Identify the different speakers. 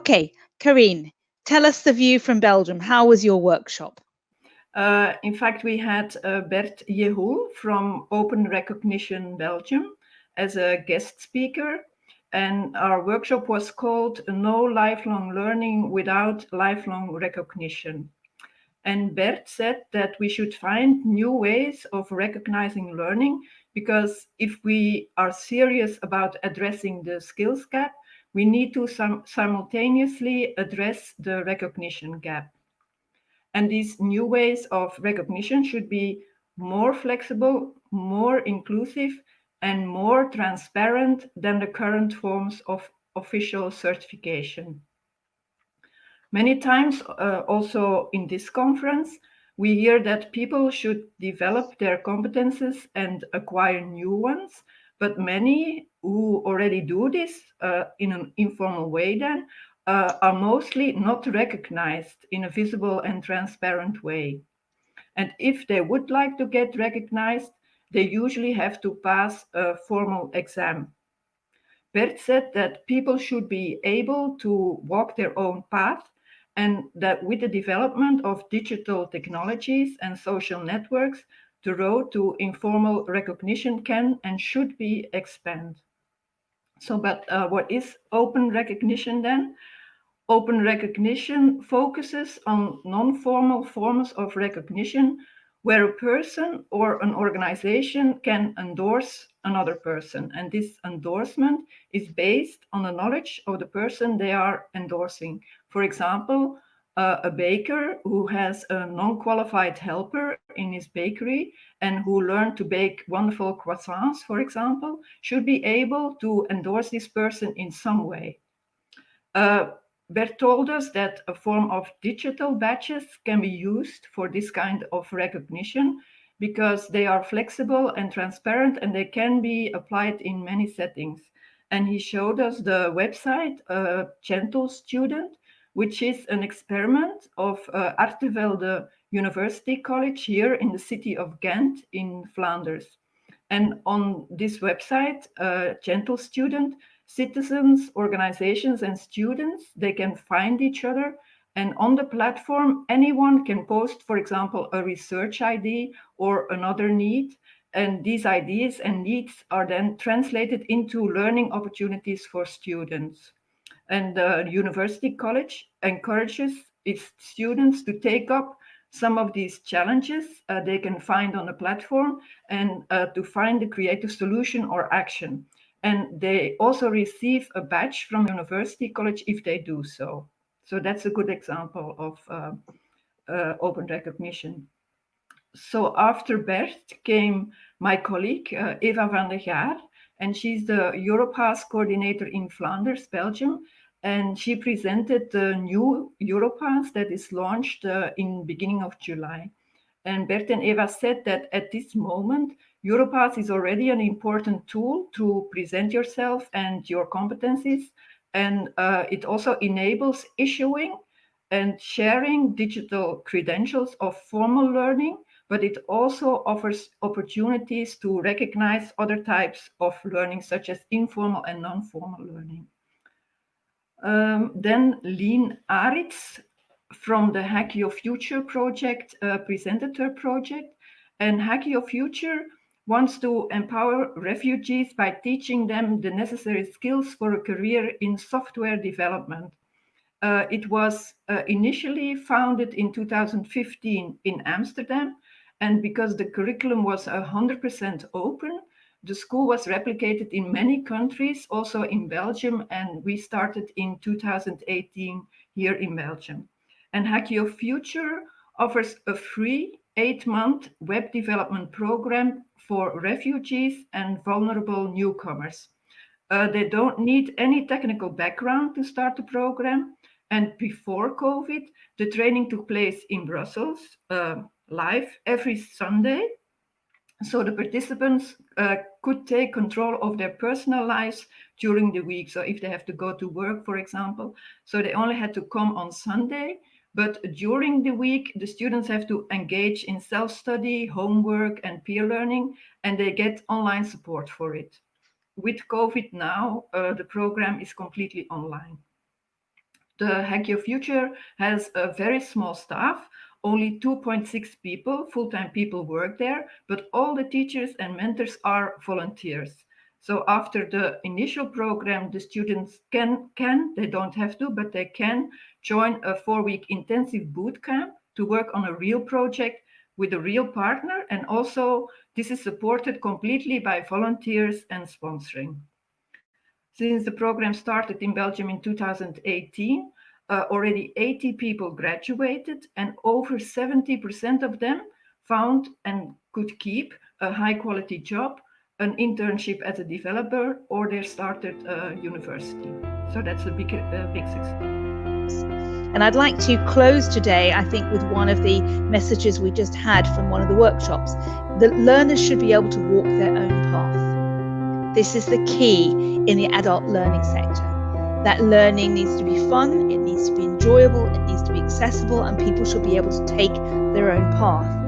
Speaker 1: Okay, Karine, tell us the view from Belgium. How was your workshop?
Speaker 2: In fact, we had Bert Jehoul from Open Recognition Belgium as a guest speaker. And our workshop was called No Lifelong Learning Without Lifelong Recognition. And Bert said that we should find new ways of recognizing learning, because if we are serious about addressing the skills gap, we need to simultaneously address the recognition gap. And these new ways of recognition should be more flexible, more inclusive, and more transparent than the current forms of official certification. Many times, also in this conference, we hear that people should develop their competences and acquire new ones, but many who already do this in an informal way then are mostly not recognized in a visible and transparent way. And if they would like to get recognized, they usually have to pass a formal exam. Bert said that people should be able to walk their own path, and that with the development of digital technologies and social networks, the road to informal recognition can and should be expanded. So, but what is open recognition then? Open recognition focuses on non-formal forms of recognition where a person or an organization can endorse another person. And this endorsement is based on the knowledge of the person they are endorsing. For example, a baker who has a non-qualified helper in his bakery and who learned to bake wonderful croissants, for example, should be able to endorse this person in some way. Bert told us that a form of digital badges can be used for this kind of recognition because they are flexible and transparent, and they can be applied in many settings. And he showed us the website, Gentle Student, which is an experiment of Artevelde University College here in the city of Ghent in Flanders. And on this website, Gentle Student, citizens, organizations, and students, they can find each other. And on the platform, anyone can post, for example, a research idea or another need. And these ideas and needs are then translated into learning opportunities for students. And the University College encourages its students to take up some of these challenges they can find on the platform and to find a creative solution or action. And they also receive a badge from University College if they do so. So that's a good example of open recognition. So after Bert came my colleague, Eva van der Gaer, and she's the Europass coordinator in Flanders, Belgium. And she presented the new Europass that is launched in beginning of July. And Bert and Eva said that at this moment, Europass is already an important tool to present yourself and your competencies. And it also enables issuing and sharing digital credentials of formal learning, but it also offers opportunities to recognize other types of learning, such as informal and non-formal learning. Then Lien Arits from the HackYourFuture project presented her project. And HackYourFuture wants to empower refugees by teaching them the necessary skills for a career in software development. It was initially founded in 2015 in Amsterdam, and because the curriculum was 100% open, the school was replicated in many countries, also in Belgium, and we started in 2018 here in Belgium. And HackYourFuture offers a free 8-month web development program for refugees and vulnerable newcomers. They don't need any technical background to start the program. And before COVID, the training took place in Brussels, live every Sunday. So the participants could take control of their personal lives during the week. So if they have to go to work, for example, so they only had to come on Sunday. But during the week, the students have to engage in self-study, homework, and peer learning, and they get online support for it. With COVID now, the program is completely online. The Hack Your Future has a very small staff. Only 2.6 people, full-time people, work there, but all the teachers and mentors are volunteers. So after the initial program, the students can, they don't have to, but they can join a 4-week intensive boot camp to work on a real project with a real partner. And also this is supported completely by volunteers and sponsoring. Since the program started in Belgium in 2018, already 80 people graduated, and over 70% of them found and could keep a high quality job, an internship as a developer, or they started a university. So that's a big success.
Speaker 1: And I'd like to close today, I think, with one of the messages we just had from one of the workshops, that learners should be able to walk their own path. This is the key in the adult learning sector. That learning needs to be fun, it needs to be enjoyable, it needs to be accessible, and people should be able to take their own path.